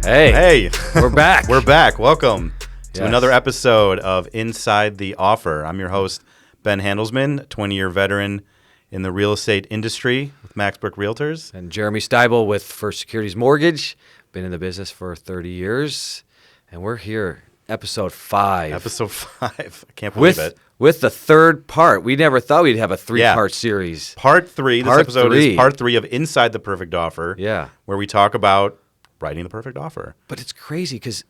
Hey, We're back. we're back. Welcome to Yes. another episode of Inside the Offer. I'm your host, Ben Handelsman, 20-year veteran in the real estate industry with Maxbrook Realtors. And Jeremy Steibel with First Securities Mortgage. Been in the business for 30 years. And we're here, episode 5. Episode 5. I can't believe it. With the third part. We never thought we'd have a 3-part series. Part 3. This Part episode 3. is part 3 of Inside the Perfect Offer. Yeah. Where we talk about writing the perfect offer. But it's crazy because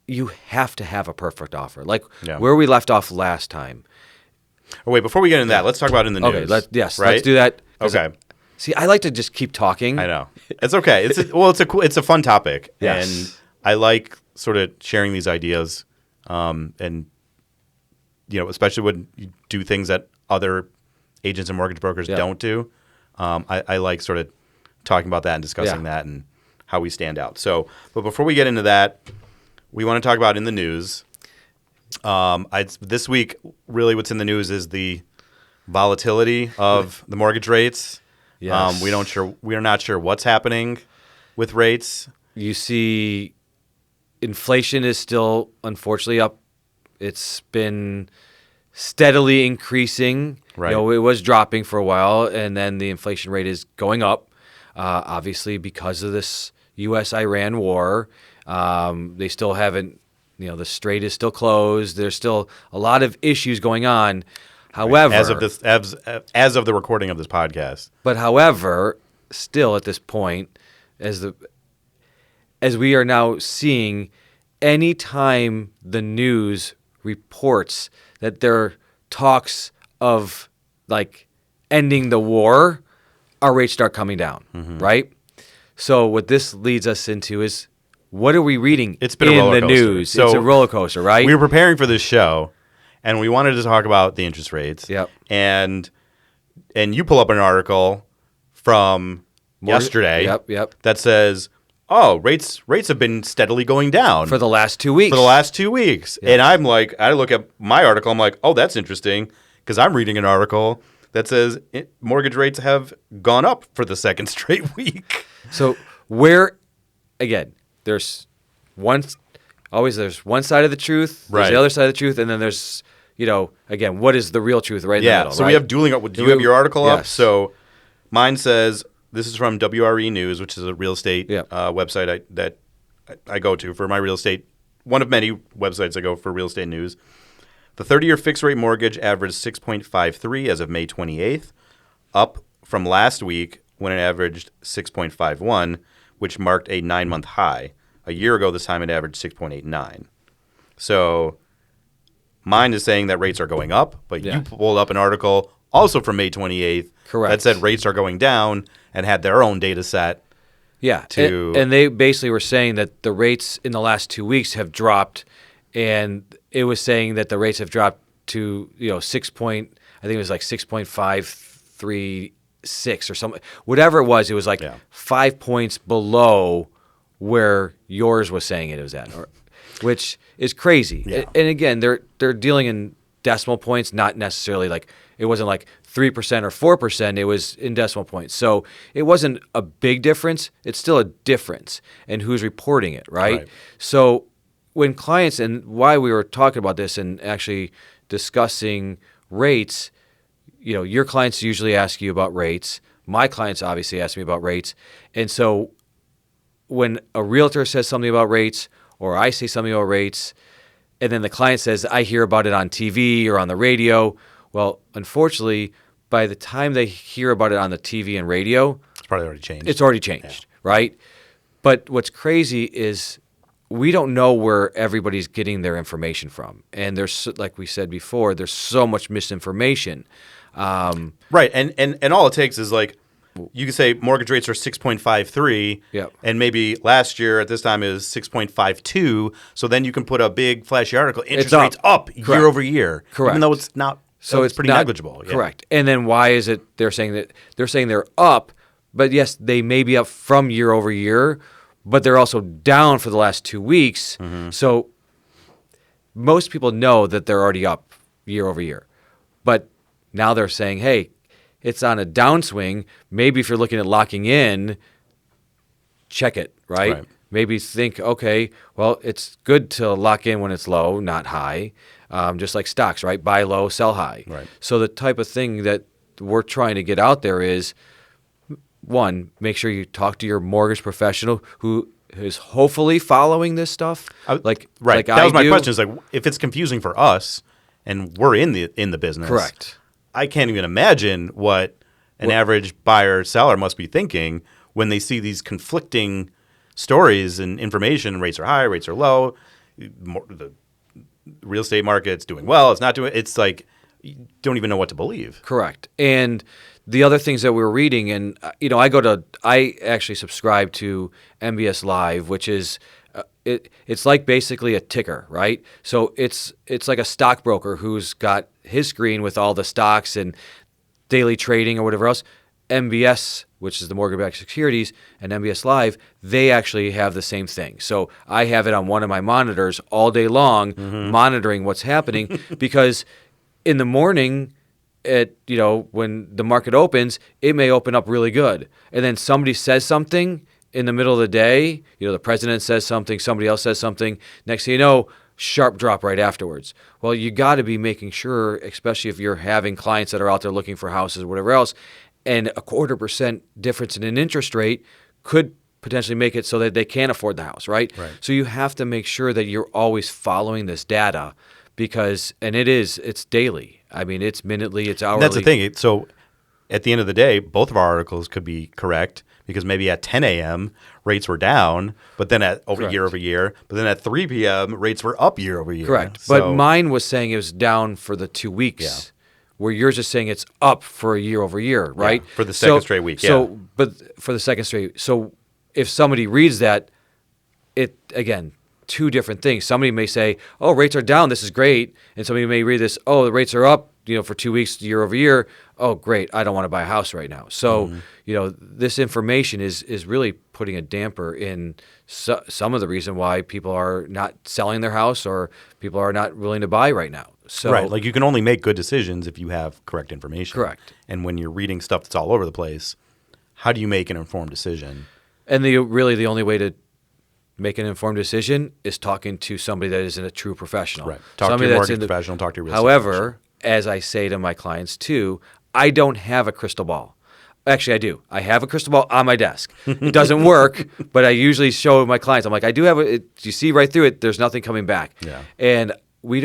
you have to have a perfect offer. Like Yeah. where we left off last time. Oh, wait, before we get into that, let's talk about in the news. Okay, let's right? do that. Okay. See, I like to just keep talking. I know. It's okay. It's a fun topic. Yes. And I like sort of sharing these ideas, and especially when you do things that other agents and mortgage brokers don't do. I like sort of talking about that and discussing that and how we stand out. So, but before we get into that, we want to talk about in the news. This week, really, what's in the news is the volatility of the mortgage rates. Yes. We are not sure what's happening with rates. You see inflation is still, unfortunately, up. It's been steadily increasing. Right. It was dropping for a while, and then the inflation rate is going up, obviously, because of this U.S.-Iran war. They still haven't, the strait is still closed. There's still a lot of issues going on. However, as of the recording of this podcast. But however, still at this point, as we are now seeing, anytime the news reports that there are talks of like ending the war, our rates start coming down, right? So what this leads us into is, what are we reading It's been a in roller the coaster. news? So it's a roller coaster, right? We were preparing for this show, and we wanted to talk about the interest rates. Yep. And you pull up an article from yesterday. Yep. That says, "Oh, rates have been steadily going down For the last 2 weeks. for the last 2 weeks." And I'm like, I look at my article, I'm like, "Oh, that's interesting," because I'm reading an article that says mortgage rates have gone up for the second straight week. So there's one side of the truth, there's Right. the other side of the truth, and then there's, again, what is the real truth right in the middle, So right? we have dueling. Do you have your article up? Yes. So mine says, this is from WRE News, which is a real estate Yep. website that I go to for my real estate. One of many websites I go for real estate news. The 30-year fixed rate mortgage averaged 6.53 as of May 28th, up from last week when it averaged 6.51, which marked a 9-month high. A year ago, this time it averaged 6.89. So mine is saying that rates are going up, but you pulled up an article also from May 28th Correct. that said rates are going down and had their own data set. Yeah, and they basically were saying that the rates in the last 2 weeks have dropped, and it was saying that the rates have dropped to 6.536 or something. Whatever it was like 5 points below where yours was saying it was at, which is crazy. Yeah. And again, they're dealing in decimal points, not necessarily like it wasn't like 3% or 4%. It was in decimal points. So it wasn't a big difference. It's still a difference in who's reporting it, right? So when clients, and why we were talking about this and actually discussing rates, your clients usually ask you about rates. My clients obviously ask me about rates. And so when a realtor says something about rates or I say something about rates, and then the client says, I hear about it on TV or on the radio, well, unfortunately, by the time they hear about it on the TV and radio, It's probably already changed. it's already changed, right? But what's crazy is we don't know where everybody's getting their information from. And there's, like we said before, there's so much misinformation. Right. And all it takes is like, you can say mortgage rates are 6.53, and maybe last year at this time is 6.52. So then you can put a big flashy article. Interest rates up year over year, Correct. even though it's not. So it's pretty negligible. Yeah. Correct. And then why is it they're saying they're up, but yes, they may be up from year over year, but they're also down for the last 2 weeks. Mm-hmm. So most people know that they're already up year over year, but now they're saying, hey, it's on a downswing. Maybe if you're looking at locking in, check it, right? maybe think, okay, well, it's good to lock in when it's low, not high, just like stocks, right? Buy low, sell high. Right. So the type of thing that we're trying to get out there is, one, make sure you talk to your mortgage professional who is hopefully following this stuff. Right. Like That was my do. question. Is like, if it's confusing for us and we're in the business, Correct. I can't even imagine what an average buyer or seller must be thinking when they see these conflicting stories and information. Rates are high, rates are low. The real estate market's doing well. It's not doing. It's like you don't even know what to believe. Correct. And the other things that we're reading, and I actually subscribe to MBS Live, which is it's like basically a ticker, right? So it's like a stockbroker who's got his screen with all the stocks and daily trading or whatever else. MBS, which is the mortgage-backed securities, and MBS Live, they actually have the same thing. So I have it on one of my monitors all day long, monitoring what's happening, because in the morning, when the market opens, it may open up really good, and then somebody says something in the middle of the day. The president says something, somebody else says something. Next thing you know, sharp drop right afterwards. Well, you got to be making sure, especially if you're having clients that are out there looking for houses or whatever else, and 0.25% difference in an interest rate could potentially make it so that they can't afford the house, right? Right. So you have to make sure that you're always following this data, because, and it's daily. I mean, it's minutely, it's hourly. And that's the thing. So at the end of the day, both of our articles could be correct, because maybe at 10 a.m. rates were down, but then Correct. year over year. But then at 3 p.m. rates were up year over year. Correct. So, But mine was saying it was down for the 2 weeks, where yours is saying it's up for a year over year, right? for the second straight week, But for the second straight. So if somebody reads that, again, two different things. Somebody may say, oh, rates are down, this is great. And somebody may read this, oh, the rates are up, for 2 weeks, year over year. Oh, great, I don't want to buy a house right now. So, this information is really putting a damper in some of the reason why people are not selling their house, or people are not willing to buy right now. So, right. Like, you can only make good decisions if you have correct information. Correct. And when you're reading stuff that's all over the place, how do you make an informed decision? And the only way to make an informed decision is talking to somebody that isn't a true professional. Right. Talk Somebody to your that's mortgage professional, talk to your real estate However, as I say to my clients too, I don't have a crystal ball. Actually, I do. I have a crystal ball on my desk. It doesn't work, but I usually show my clients. I'm like, I do have you see right through it, there's nothing coming back. Yeah. And we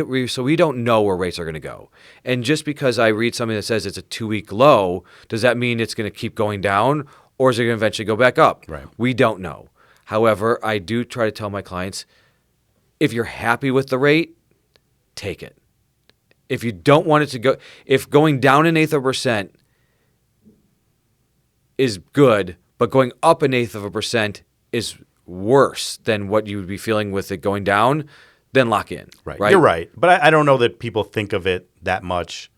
don't know where rates are going to go. And just because I read something that says it's a 2-week low, does that mean it's going to keep going down, or is it going to eventually go back up? Right. We don't know. However, I do try to tell my clients, if you're happy with the rate, take it. If you don't want it to go, if going down 0.1% is good, but going up 0.1% is worse than what you would be feeling with it going down, then lock in. Right. You're right. But I don't know that people think of it that much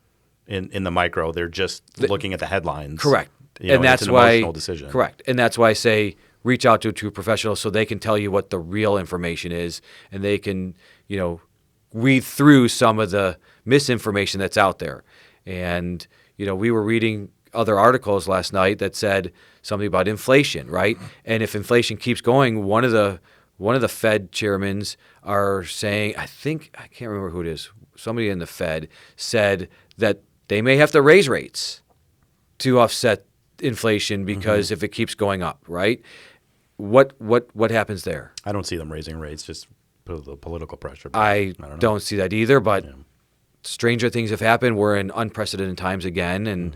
in the micro. They're just looking at the headlines. Correct. And that's it's an why, emotional decision. Correct. And that's why I say reach out to a true professional so they can tell you what the real information is, and they can, read through some of the misinformation that's out there. And, we were reading other articles last night that said something about inflation, right? And if inflation keeps going, one of the Fed chairmans are saying, I can't remember who it is, somebody in the Fed said that they may have to raise rates to offset inflation, because if it keeps going up, right? What happens there? I don't see them raising rates, just the political pressure. I don't see that either, but stranger things have happened. We're in unprecedented times again, and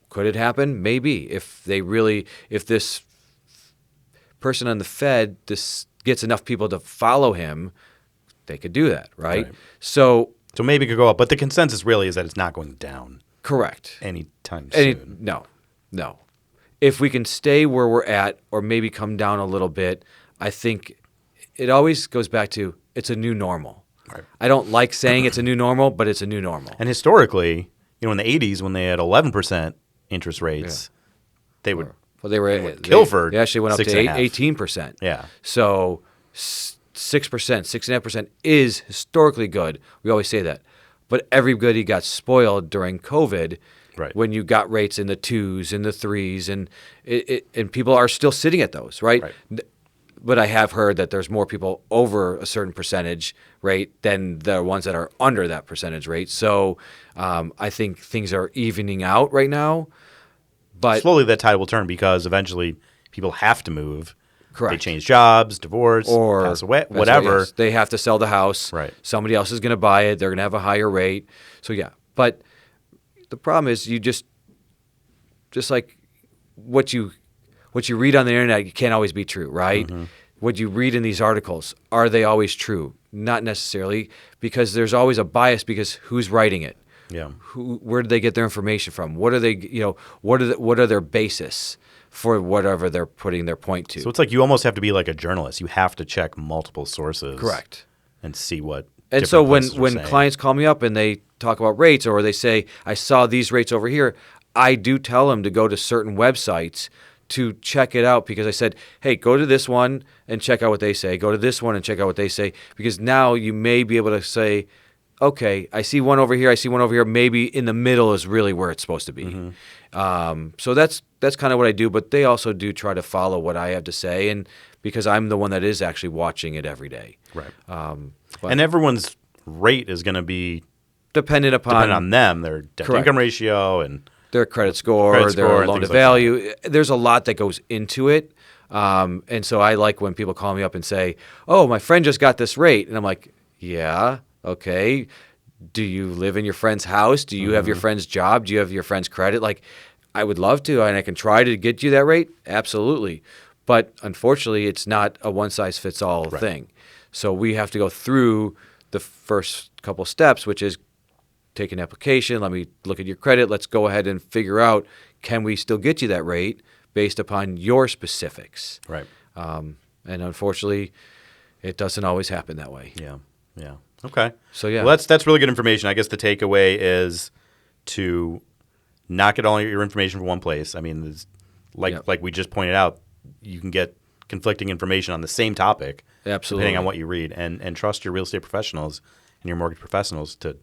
could it happen? Maybe. If this person on the Fed gets enough people to follow him, they could do that, right? So maybe it could go up, but the consensus really is that it's not going down. Correct. Anytime soon. No. If we can stay where we're at, or maybe come down a little bit, I think it always goes back to it's a new normal. Right. I don't like saying it's a new normal, but it's a new normal. And historically, in the 80s when they had 11% interest rates, they would kill for they actually went up to 6.5%. 18%. Yeah. So 6%, 6.5% is historically good. We always say that. But everybody got spoiled during COVID. Right. When you got rates in the 2s and the 3s, and people are still sitting at those, right? But I have heard that there's more people over a certain percentage rate than the ones that are under that percentage rate. So I think things are evening out right now. But Slowly that tide will turn because eventually people have to move. correct. They change jobs, divorce, Or pass away, that's whatever. yes. They have to sell the house. Right. Somebody else is going to buy it. They're going to have a higher rate. So yeah. But the problem is you just like what you read on the internet can't always be true, right? Mm-hmm. What you read in these articles, are they always true? Not necessarily, because there's always a bias because who's writing it? Yeah. Where did they get their information from? What are they, what are their basis for whatever they're putting their point to? So it's like you almost have to be like a journalist. You have to check multiple sources. Correct. And see what. And so when different places are saying. clients call me up and they talk about rates or they say, I saw these rates over here, I do tell them to go to certain websites to check it out because I said, hey, go to this one and check out what they say. Go to this one and check out what they say. Because now you may be able to say, okay, I see one over here, I see one over here. Maybe in the middle is really where it's supposed to be. Mm-hmm. So that's kind of what I do. But they also do try to follow what I have to say, and because I'm the one that is actually watching it every day. Right. But And everyone's rate is going to be dependent on them, their debt to Correct. income ratio and their credit score, Credit their score and loan to things like value. There's a lot that goes into it. And so I like when people call me up and say, oh, my friend just got this rate. And I'm like, yeah, okay. Do you live in your friend's house? Do you have your friend's job? Do you have your friend's credit? Like, I would love to, and I can try to get you that rate. Absolutely. But unfortunately, it's not a one-size-fits-all thing. So we have to go through the first couple steps, which is take an application. Let me look at your credit. Let's go ahead and figure out, can we still get you that rate based upon your specifics? right. And unfortunately, it doesn't always happen that way. Yeah. Yeah. Okay. So yeah. Well, that's really good information. I guess the takeaway is to not get all your information from one place. I mean, like we just pointed out, you can get conflicting information on the same topic, Absolutely. depending on what you read, and trust your real estate professionals and your mortgage professionals to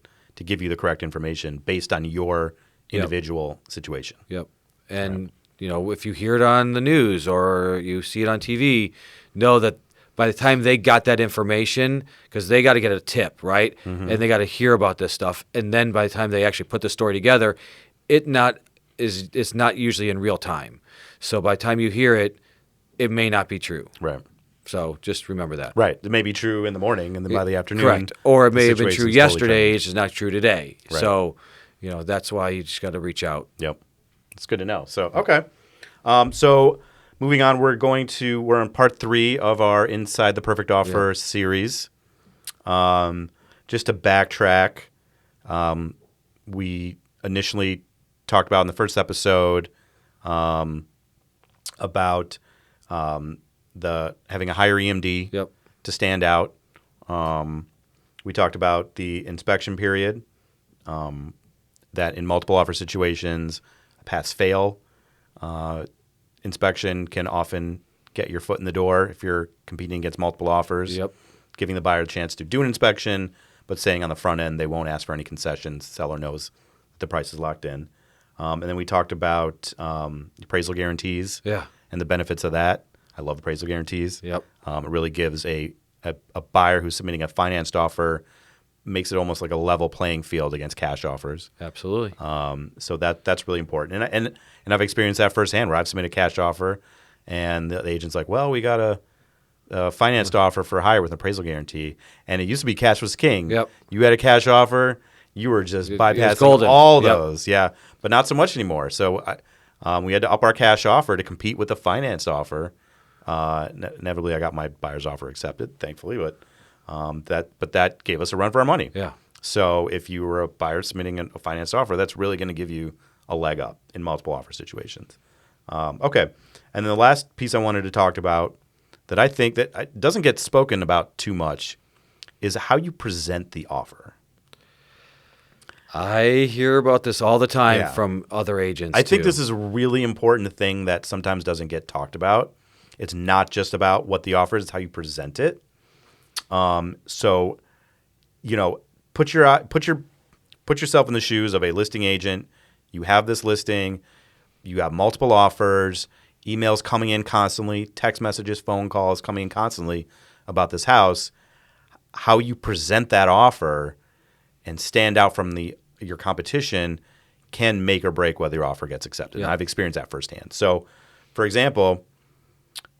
give you the correct information based on your individual situation. Yep. And, if you hear it on the news or you see it on TV, know that by the time they got that information, because they got to get a tip, right? Mm-hmm. And they got to hear about this stuff. And then by the time they actually put the story together, it's not usually in real time. So by the time you hear it, it may not be true. Right. So just remember that. Right. It may be true in the morning, and then by the afternoon. Correct. Or it the may have been true situation's yesterday, totally it's just not true today. Right. So, that's why you just got to reach out. Yep. It's good to know. So, okay. So moving on, we're on part 3 of our Inside the Perfect Offer series. Just to backtrack, we initially talked about in the first episode about having a higher EMD to stand out. We talked about the inspection period, that in multiple offer situations, a pass-fail inspection can often get your foot in the door if you're competing against multiple offers, giving the buyer a chance to do an inspection, but saying on the front end they won't ask for any concessions. The seller knows the price is locked in. And then we talked about appraisal guarantees and the benefits of that. I love appraisal guarantees. It really gives a buyer who's submitting a financed offer, makes it almost like a level playing field against cash offers. Absolutely. So that's really important. And I've experienced that firsthand where I've submitted a cash offer and the agent's like, well, we got a financed offer for hire with an appraisal guarantee. And it used to be cash was king. You had a cash offer, you were just bypassing all those. But not so much anymore. So we had to up our cash offer to compete with the financed offer. Inevitably, I got my buyer's offer accepted, thankfully, but that gave us a run for our money. So if you were a buyer submitting a financed offer, that's really going to give you a leg up in multiple offer situations. Okay, and then the last piece I wanted to talk about that I think that doesn't get spoken about too much is how you present the offer. I hear about this all the time from other agents. I think this is a really important thing that sometimes doesn't get talked about. It's not just about what the offer is; it's how you present it. So, put yourself in the shoes of a listing agent. You have this listing, you have multiple offers, emails coming in constantly, text messages, phone calls coming in constantly about this house. How you present that offer and stand out from your competition can make or break whether your offer gets accepted. Yeah. And I've experienced that firsthand. So, for example,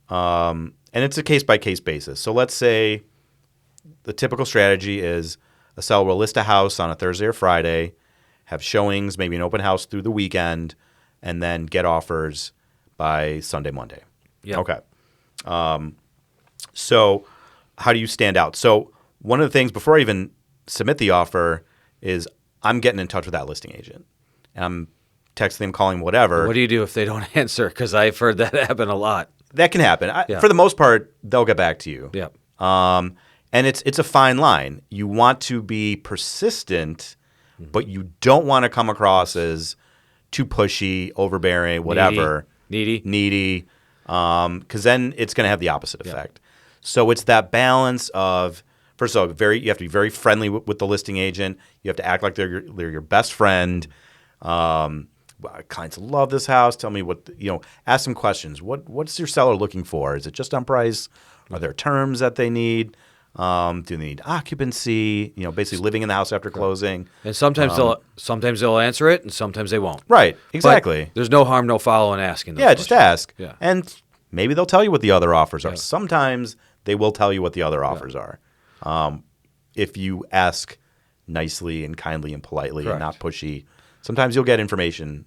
and it's a case-by-case basis. So let's say the typical strategy is a seller will list a house on a Thursday or Friday, have showings, maybe an open house through the weekend, and then get offers by Sunday, Monday. Yep. Okay. So how do you stand out? So one of the things before I even submit the offer is I'm getting in touch with that listing agent. And I'm texting them, calling, whatever. What do you do if they don't answer? Because I've heard that happen a lot. That can happen. Yeah. For the most part, they'll get back to you. Yeah. And it's a fine line. You want to be persistent, but you don't want to come across as too pushy, overbearing, whatever. Needy. Because then it's going to have the opposite effect. So it's that balance of, first of all, you have to be very friendly with the listing agent. You have to act like they're your best friend. Clients love this house. Tell me ask them questions. What's your seller looking for? Is it just on price? Are there terms that they need? Do they need occupancy? Basically living in the house after closing. And sometimes they'll answer it, and sometimes they won't. Right, exactly. But there's no harm, no foul in asking. Yeah, just ask. Yeah. And maybe they'll tell you what the other offers are. Yeah. Sometimes they will tell you what the other offers are. If you ask nicely and kindly and politely and not pushy, sometimes you'll get information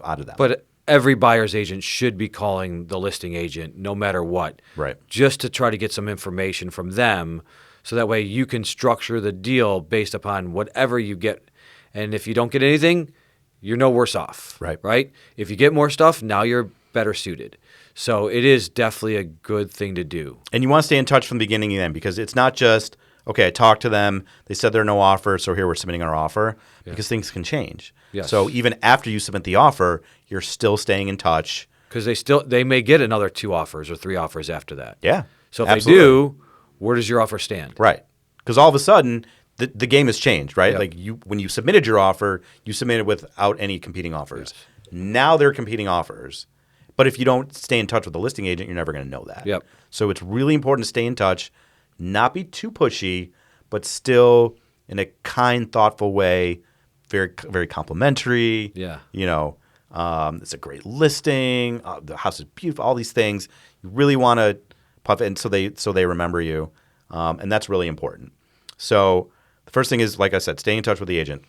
out of that. But every buyer's agent should be calling the listing agent no matter what. Right. Just to try to get some information from them so that way you can structure the deal based upon whatever you get. And if you don't get anything, you're no worse off. Right? If you get more stuff, now you're better suited. So it is definitely a good thing to do. And you want to stay in touch from the beginning and end because it's not just, okay, I talked to them, they said there are no offers, so here we're submitting our offer, because things can change. Yes. So even after you submit the offer, you're still staying in touch. Because they may get another 2 offers or 3 offers after that. Yeah. So if absolutely. they do, where does your offer stand? Right. Because all of a sudden, the game has changed, right? Yep. Like when you submitted your offer, you submitted without any competing offers. Yes. Now there are competing offers. But if you don't stay in touch with the listing agent, you're never going to know that. Yep. So it's really important to stay in touch, not be too pushy, but still in a kind, thoughtful way, very, very complimentary. Yeah. It's a great listing. The house is beautiful. All these things you really want to puff, and so they remember you, and that's really important. So the first thing is, like I said, stay in touch with the agent.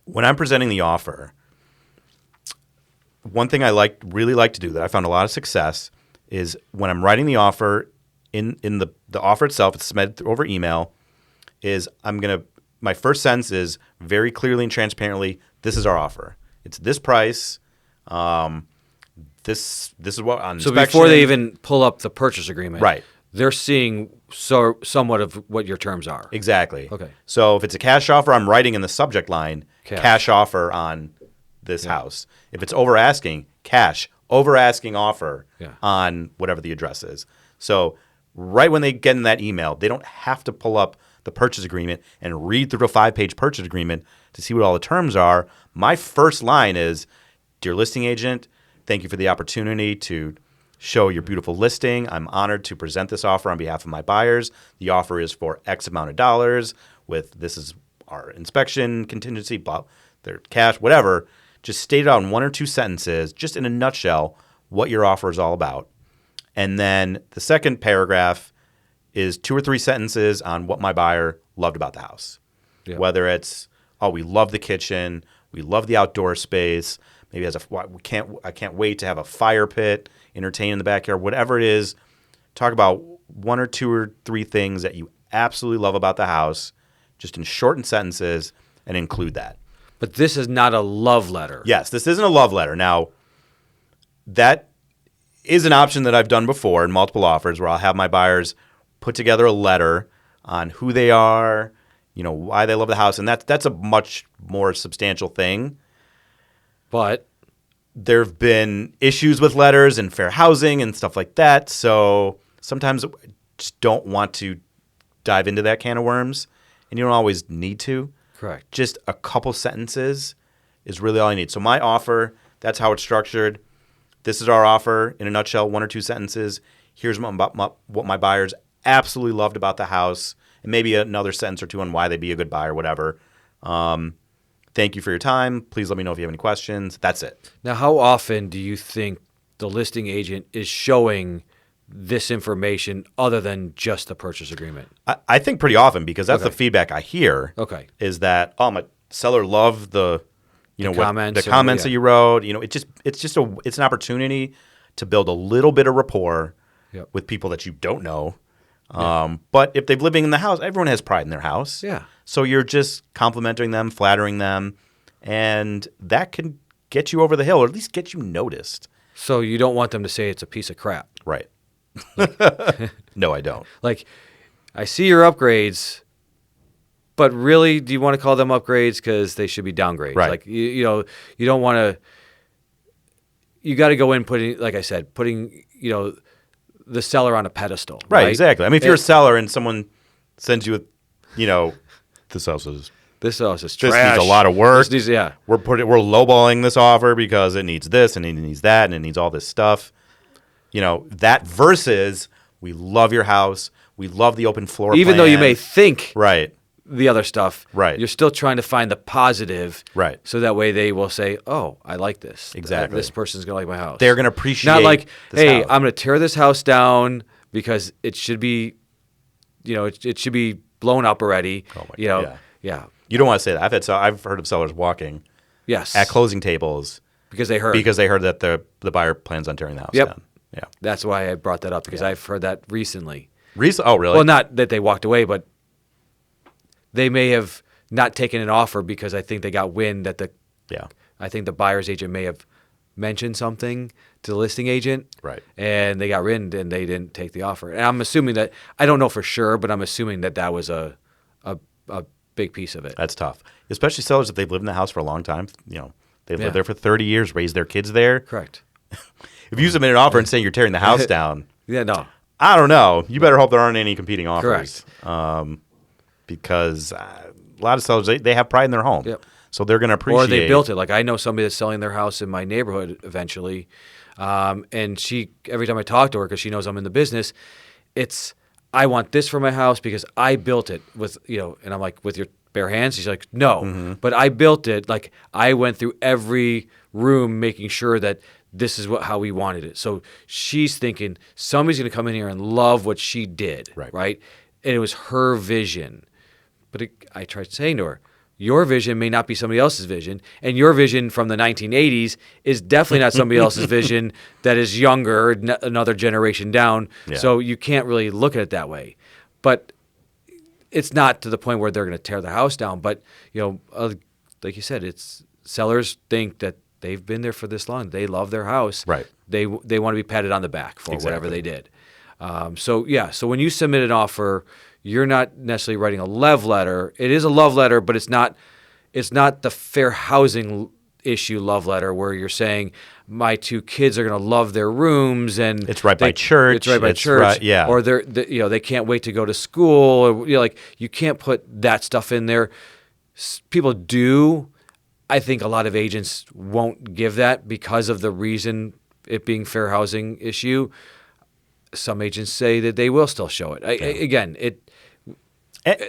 When I'm presenting the offer, one thing I really like to do that I found a lot of success is when I'm writing the offer in the offer itself, it's submitted over email. My first sentence is very clearly and transparently, this is our offer. It's this price. This is what on So inspection. before they even pull up the purchase agreement, Right. they're seeing somewhat of what your terms are. Exactly. Okay. So if it's a cash offer, I'm writing in the subject line, Cash. cash offer on this house. If it's over asking, cash, over asking offer on whatever the address is. So right when they get in that email, they don't have to pull up the purchase agreement and read through a 5-page purchase agreement to see what all the terms are. My first line is, dear listing agent, thank you for the opportunity to show your beautiful listing. I'm honored to present this offer on behalf of my buyers. The offer is for X amount of dollars this is our inspection contingency, their cash, whatever. Just state it out in 1 or 2 sentences, just in a nutshell, what your offer is all about. And then the second paragraph is 2 or 3 sentences on what my buyer loved about the house. Yeah. Whether it's, we love the kitchen, we love the outdoor space, maybe I can't wait to have a fire pit, entertain in the backyard, whatever it is. Talk about 1 or 2 or 3 things that you absolutely love about the house, just in shortened sentences, and include that. But this is not a love letter. Yes, this isn't a love letter. Now, that is an option that I've done before in multiple offers where I'll have my buyers put together a letter on who they are, why they love the house, and that's a much more substantial thing. But there have been issues with letters and fair housing and stuff like that, so sometimes I just don't want to dive into that can of worms, and you don't always need to. Correct. Just a couple sentences is really all I need. So my offer, that's how it's structured. this is our offer in a nutshell, 1 or 2 sentences. Here's what my buyers absolutely loved about the house, and maybe another sentence or two on why they'd be a good buyer, whatever. Thank you for your time. Please let me know if you have any questions. That's it. Now, how often do you think the listing agent is showing this information other than just the purchase agreement? I think pretty often, because that's the feedback I hear. Okay. Is that, oh, my seller loved the comments that you wrote. It's an opportunity to build a little bit of rapport with people that you don't know. But if they're living in the house, everyone has pride in their house. Yeah. So you're just complimenting them, flattering them, and that can get you over the hill, or at least get you noticed. So you don't want them to say it's a piece of crap. Right. No, I don't. Like, I see your upgrades, but really, do you want to call them upgrades? Because they should be downgrades. Right. Like, you don't want to. You got to go in putting the seller on a pedestal. Right. Exactly. I mean, if you're a seller and someone sends you this house is trash. Needs a lot of work. Yeah. We're lowballing this offer because it needs this and it needs that and it needs all this stuff. That versus, we love your house. We love the open floor plan. Even though you may think right. the other stuff, right. you're still trying to find the positive. Right. So that way they will say, oh, I like this. Exactly. This person's going to like my house. They're going to appreciate Not like, hey, house. I'm going to tear this house down because it should be, it should be blown up already. Oh my God. Yeah. You don't want to say that. I've heard of sellers walking yes. at closing tables because they heard that the buyer plans on tearing the house yep. down. Yeah. That's why I brought that up, because I've heard that recently. Oh, really? Well, not that they walked away, but they may have not taken an offer because I think they got wind that I think the buyer's agent may have mentioned something to the listing agent. Right. And they got wind and they didn't take the offer. And I'm assuming that, I don't know for sure, but I'm assuming that was a big piece of it. That's tough. Especially sellers, if they've lived in the house for a long time, they've lived there for 30 years, raised their kids there. Correct. If you submit an offer and saying you're tearing the house down, no. I don't know. You better hope there aren't any competing offers. Correct. Because a lot of sellers, they have pride in their home. Yep. So they're going to appreciate. Or they built it. Like, I know somebody that's selling their house in my neighborhood eventually. And she, every time I talk to her, because she knows I'm in the business, I want this for my house because I built it with, and I'm like, with your bare hands? She's like, no, but I built it. Like, I went through every room making sure that this is how we wanted it. So she's thinking somebody's going to come in here and love what she did, right? And it was her vision. But I tried saying to her, your vision may not be somebody else's vision, and your vision from the 1980s is definitely not somebody else's vision that is younger, another generation down. Yeah. So you can't really look at it that way. But it's not to the point where they're going to tear the house down. But like you said, sellers think that they've been there for this long. They love their house. Right. They want to be patted on the back for whatever they did. So when you submit an offer, you're not necessarily writing a love letter. It is a love letter, but it's not the fair housing issue love letter where you're saying my 2 kids are going to love their rooms and it's right by church. It's right by church. Right, yeah. Or they can't wait to go to school. Or, you can't put that stuff in there. People do. I think a lot of agents won't give that because of the reason, it being fair housing issue. Some agents say that they will still show it.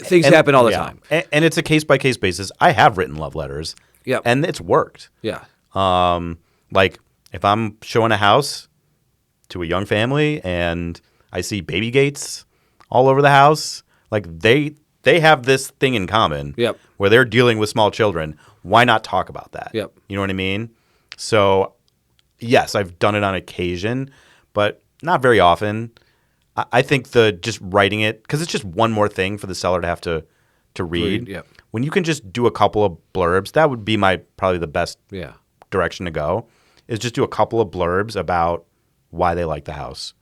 Things happen all the time. And it's a case-by-case basis. I have written love letters, and it's worked. Yeah. Like, if I'm showing a house to a young family and I see baby gates all over the house, like, they have this thing in common where they're dealing with small children. Why not talk about that? Yep. You know what I mean? So, yes, I've done it on occasion, but not very often. I think just writing it, because it's just one more thing for the seller to have to read. Yep. When you can just do a couple of blurbs, that would be probably the best direction to go, is just do a couple of blurbs about why they like the house.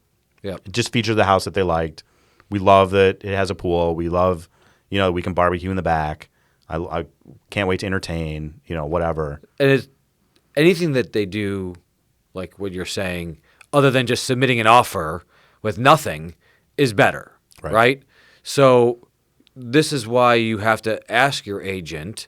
Yep. Just feature the house that they liked. We love that it has a pool. We love, we can barbecue in the back. I can't wait to entertain, whatever. And anything that they do, like what you're saying, other than just submitting an offer with nothing, is better, right? So this is why you have to ask your agent,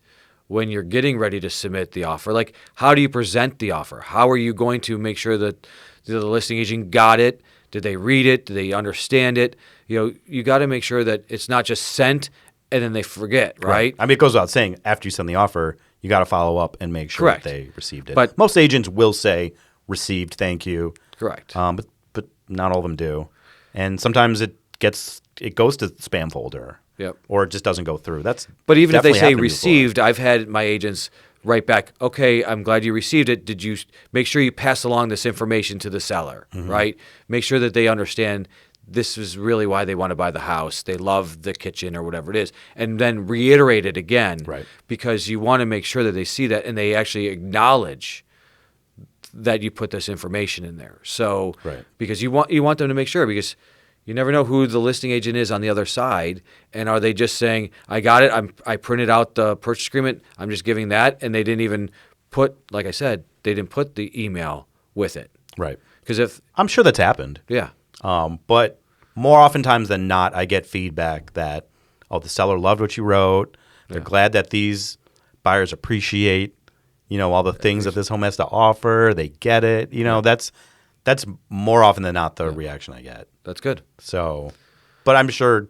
when you're getting ready to submit the offer. Like, how do you present the offer? How are you going to make sure that the listing agent got it? Did they read it? Did they understand it? You got to make sure that it's not just sent and then they forget, right? I mean, it goes without saying, after you send the offer, you got to follow up and make sure Correct. that they received it. But most agents will say, received, thank you. Correct. But not all of them do. And sometimes it goes to the spam folder. Yep. Or it just doesn't go through. But even if they say happened received, before. I've had my agents write back, okay, I'm glad you received it. Did you make sure you pass along this information to the seller, right? Make sure that they understand this is really why they want to buy the house. They love the kitchen or whatever it is. And then reiterate it again. Right. Because you want to make sure that they see that and they actually acknowledge that you put this information in there. So Right. because you want them to make sure, because you never know who the listing agent is on the other side, and are they just saying, "I got it. I printed out the purchase agreement. I'm just giving that," and they didn't even put, like I said, they didn't put the email with it. Right. Because I'm sure that's happened. yeah, But more oftentimes than not, I get feedback that, the seller loved what you wrote. They're glad that these buyers appreciate, all the things that this home has to offer. They get it. That's more often than not the reaction I get. that's good. So, but I'm sure,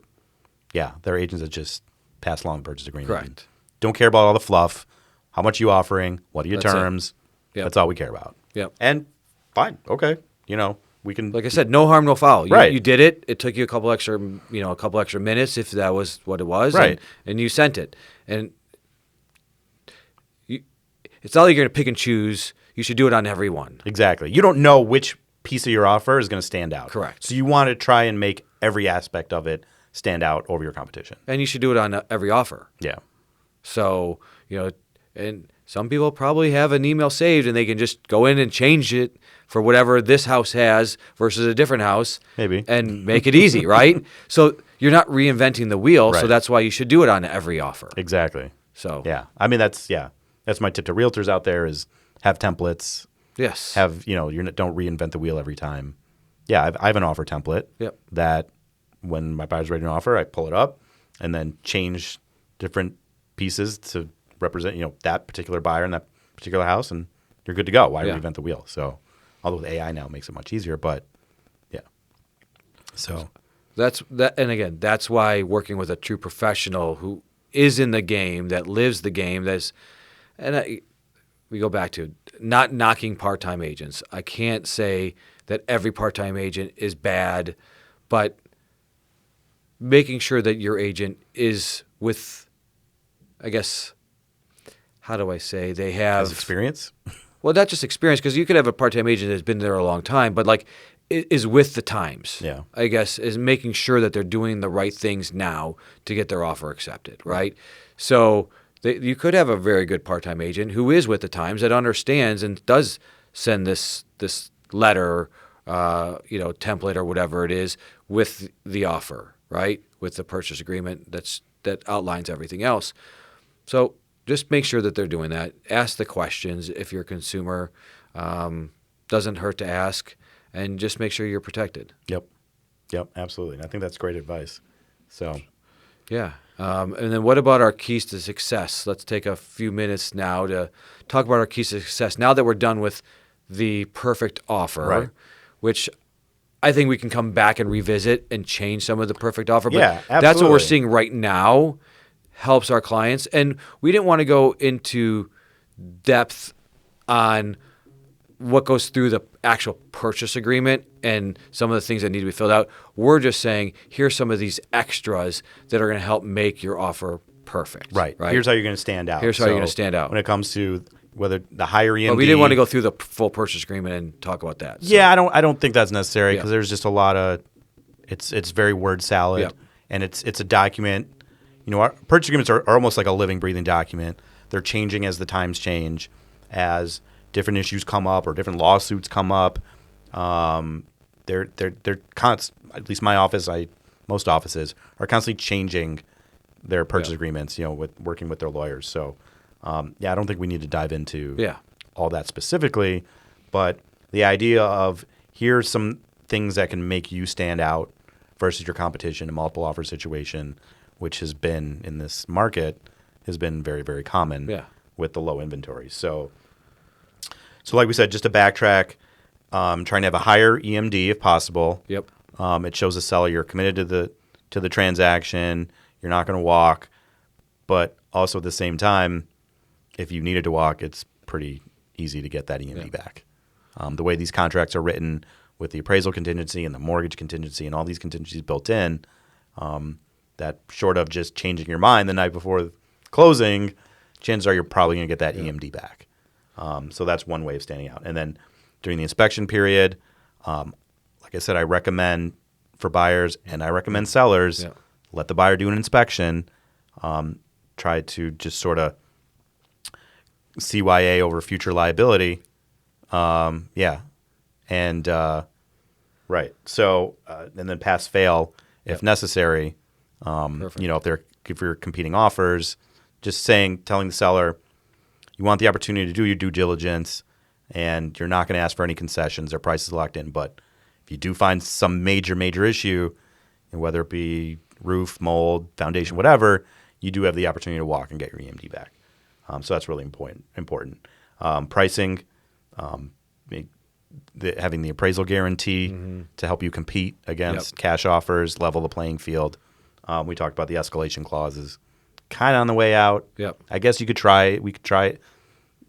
there are agents that just pass along the purchase agreement. Correct. Don't care about all the fluff. How much you offering? What are your That's it. terms? Yep. That's all we care about. Yep. And fine, okay. We can. Like I said, no harm, no foul. Right. You did it. It took you a couple extra minutes if that was what it was. Right. And you sent it. And it's not like you're going to pick and choose. You should do it on every one. Exactly. You don't know which piece of your offer is going to stand out. Correct. So you want to try and make every aspect of it stand out over your competition. And you should do it on every offer. Yeah. So, and some people probably have an email saved and they can just go in and change it for whatever this house has versus a different house. Maybe. And make it easy, right? So you're not reinventing the wheel. So Right. that's why you should do it on every offer. Exactly. So, Yeah. I mean, that's my tip to realtors out there is have templates. yes. Don't reinvent the wheel every time. Yeah, I have an offer template. Yep. That when my buyer's ready to offer, I pull it up and then change different pieces to represent, that particular buyer in that particular house, and you're good to go. Why reinvent the wheel? So, although with AI now it makes it much easier, but yeah. So And again, that's why working with a true professional who is in the game, that lives the game, we go back to not knocking part-time agents. I can't say that every part-time agent is bad, but making sure that your agent is with, I guess, how do I say, they have has experience. Well, not just experience, because you could have a part-time agent that's been there a long time, but is with the times. Yeah. I guess, is making sure that they're doing the right things now to get their offer accepted, right? So you could have a very good part-time agent who is with the times, that understands and does send this letter, template or whatever it is with the offer, right? With the purchase agreement that outlines everything else. So just make sure that they're doing that. Ask the questions if you're a consumer. Doesn't hurt to ask, and just make sure you're protected. Yep, absolutely. And I think that's great advice. So, Yeah. And then what about our keys to success? Let's take a few minutes now to talk about our keys to success. Now that we're done with the perfect offer, Right. which I think we can come back and revisit and change some of the perfect offer. But Yeah, that's what we're absolutely. seeing right now helps our clients. And we didn't want to go into depth on what goes through the actual purchase agreement and some of the things that need to be filled out. We're just saying, here's some of these extras that are going to help make your offer perfect. right. Here's how you're going to stand out. Here's how you're gonna stand out. When it comes to whether the higher EMD. But we didn't want to go through the full purchase agreement and talk about that. So. Yeah, I don't think that's necessary because Yeah. there's just a lot of it's very word salad, Yeah. and it's a document. Our purchase agreements are almost like a living, breathing document. They're changing as the times change, as different issues come up or different lawsuits come up. They're at least my office, most offices are constantly changing their purchase agreements. With working with their lawyers. So, I don't think we need to dive into all that specifically, but the idea of here's some things that can make you stand out versus your competition in a multiple offer situation, which has been in this market, has been very, very common Yeah. with the low inventory. So like we said, just to backtrack, trying to have a higher EMD if possible. Yep. It shows the seller you're committed to the transaction. You're not going to walk, but also at the same time, if you needed to walk, it's pretty easy to get that EMD back. The way these contracts are written with the appraisal contingency and the mortgage contingency and all these contingencies built in, that short of just changing your mind the night before closing, chances are you're probably going to get that EMD back. So that's one way of standing out. And then during the inspection period, like I said, I recommend for buyers and I recommend sellers, let the buyer do an inspection. Try to just sort of CYA over future liability. And right. So and then pass fail if necessary. If you're competing offers, just telling the seller you want the opportunity to do your due diligence, and you're not going to ask for any concessions. Their price is locked in. But if you do find some major issue, and whether it be roof, mold, foundation, whatever, you do have the opportunity to walk and get your EMD back. So that's really important. Pricing, having the appraisal guarantee to help you compete against cash offers, level the playing field. We talked about the escalation clauses, kind of on the way out. Yep. I guess we could try it.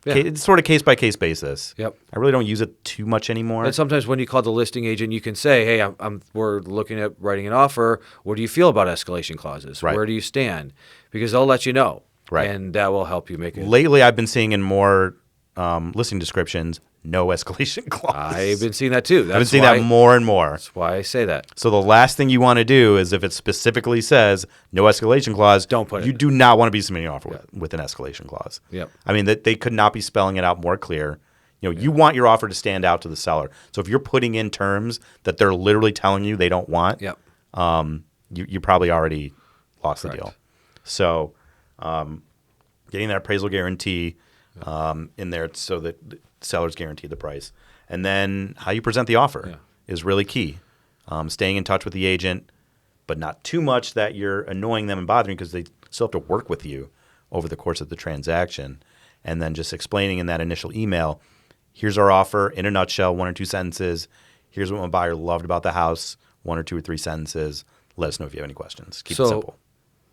Yeah. It's sort of case-by-case basis. Yep. I really don't use it too much anymore. And sometimes when you call the listing agent, you can say, hey, we're looking at writing an offer. What do you feel about escalation clauses? Right. Where do you stand? Because they'll let you know. Right. And that will help you make it. Lately, I've been seeing in more listing descriptions, no escalation clause. I've been seeing that too. I've been seeing that more and more. That's why I say that. So the last thing you want to do is if it specifically says no escalation clause, Don't put it you in. do not want to be submitting an offer with an escalation clause. Yep. I mean, they could not be spelling it out more clear. You want your offer to stand out to the seller. So if you're putting in terms that they're literally telling you they don't want, you probably already lost the deal. So getting that appraisal guarantee in there so that the sellers guarantee the price. And then how you present the offer is really key. Staying in touch with the agent, but not too much that you're annoying them and bothering because they still have to work with you over the course of the transaction. And then just explaining in that initial email, here's our offer in a nutshell, 1 or 2 sentences. Here's what my buyer loved about the house, 1 or 2 or 3 sentences. Let us know if you have any questions. Keep it simple.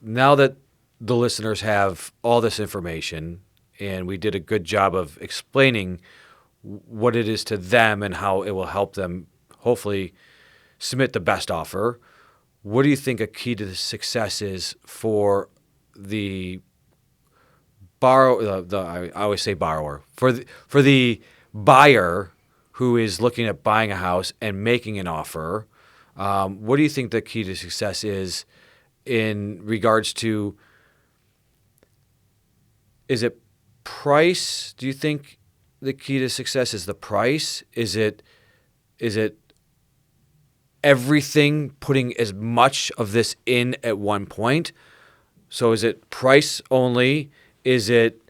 Now that the listeners have all this information and we did a good job of explaining what it is to them and how it will help them hopefully submit the best offer, what do you think a key to success is for the borrower? I always say borrower. For the buyer who is looking at buying a house and making an offer, what do you think the key to success is in regards to, is it price? Do you think the key to success is the price? Is it everything, putting as much of this in at one point? So is it price only? Is it,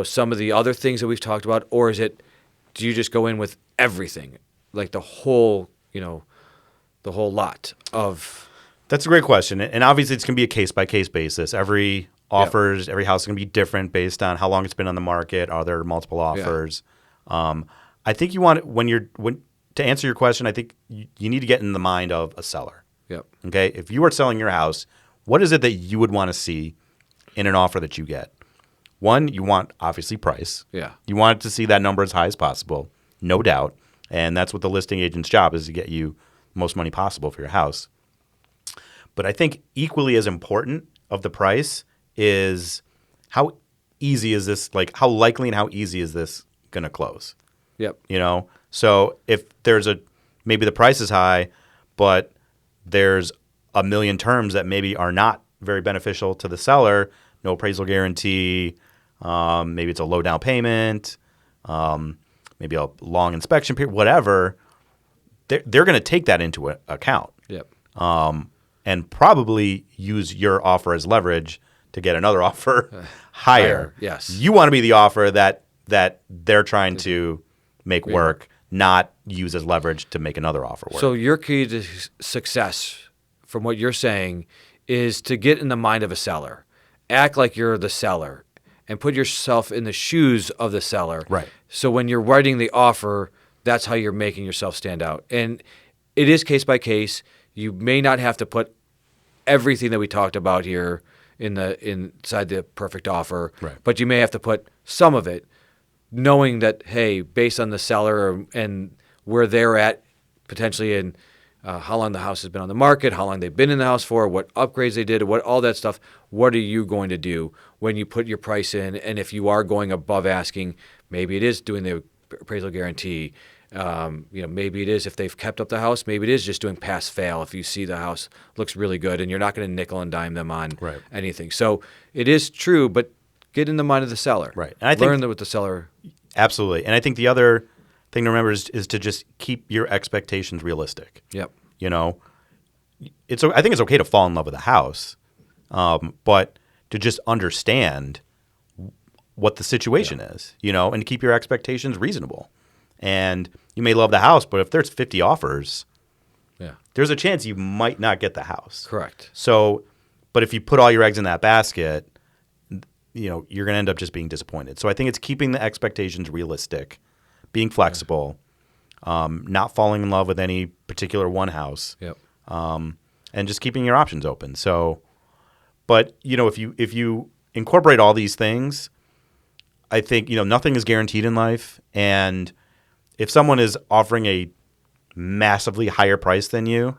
some of the other things that we've talked about, or do you just go in with everything, like the whole lot of? That's a great question. And obviously it's going to be a case-by-case basis. Every house is going to be different based on how long it's been on the market. Are there multiple offers? I think you want to answer your question, I think you need to get in the mind of a seller. Yep. Okay? If you are selling your house, what is it that you would want to see in an offer that you get? One, you want obviously price. Yeah. You want to see that number as high as possible, no doubt. And that's what the listing agent's job is, to get you the most money possible for your house. But I think equally as important of the price is how easy is this, like how likely and how easy is this going to close? Yep. So if maybe the price is high, but there's a million terms that maybe are not very beneficial to the seller, no appraisal guarantee, maybe it's a low down payment, maybe a long inspection period, whatever, they're going to take that into account. Yep. And probably use your offer as leverage to get another offer higher. Yes. You want to be the offer that they're trying to make work, not use as leverage to make another offer work. So your key to success, from what you're saying, is to get in the mind of a seller act like you're the seller and put yourself in the shoes of the seller. Right. So when you're writing the offer, that's how you're making yourself stand out. And it is case by case. You may not have to put everything that we talked about here inside the perfect offer, Right. but you may have to put some of it, knowing that, hey, based on the seller and where they're at potentially in how long the house has been on the market, how long they've been in the house for, what upgrades they did, what all that stuff, what are you going to do when you put your price in? And if you are going above asking, maybe it is doing the appraisal guarantee. Maybe it is if they've kept up the house. Maybe it is just doing pass fail if you see the house looks really good and you're not going to nickel and dime them on Right. anything. So it is true, but get in the mind of the seller. Right. And I think learn that with the seller. Absolutely. And I think the other thing to remember is to just keep your expectations realistic. Yep. You know, I think it's okay to fall in love with a house, but to just understand what the situation is, and to keep your expectations reasonable. And you may love the house, but if there's 50 offers, there's a chance you might not get the house. Correct. So, but if you put all your eggs in that basket, you're going to end up just being disappointed. So I think it's keeping the expectations realistic, being flexible, not falling in love with any particular one house, and just keeping your options open. So, but if you incorporate all these things, I think nothing is guaranteed in life, and if someone is offering a massively higher price than you,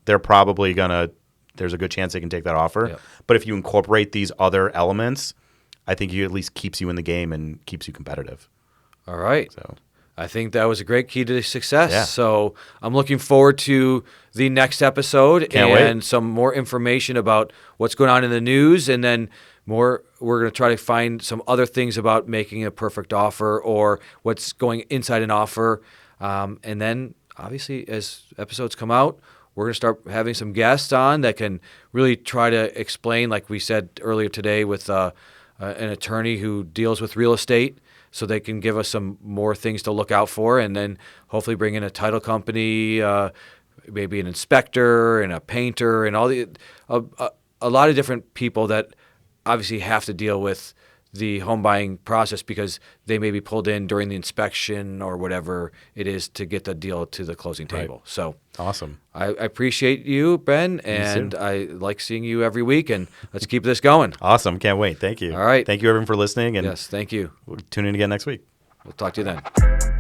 they're probably there's a good chance they can take that offer. Yep. But if you incorporate these other elements, I think it at least keeps you in the game and keeps you competitive. All right. So I think that was a great key to success. Yeah. So I'm looking forward to the next episode Can't and wait. some more information about what's going on in the news, and then we're going to try to find some other things about making a perfect offer or what's going inside an offer. And then obviously as episodes come out, we're going to start having some guests on that can really try to explain, like we said earlier today with an attorney who deals with real estate, so they can give us some more things to look out for, and then hopefully bring in a title company, maybe an inspector and a painter and a lot of different people that obviously have to deal with the home buying process because they may be pulled in during the inspection or whatever it is to get the deal to the closing table. Right. So awesome. I appreciate you, Ben, and I like seeing you every week, and let's keep this going. Awesome. Can't wait. Thank you. All right. Thank you, everyone, for listening. And Yes, thank you. we'll tune in again next week. We'll talk to you then.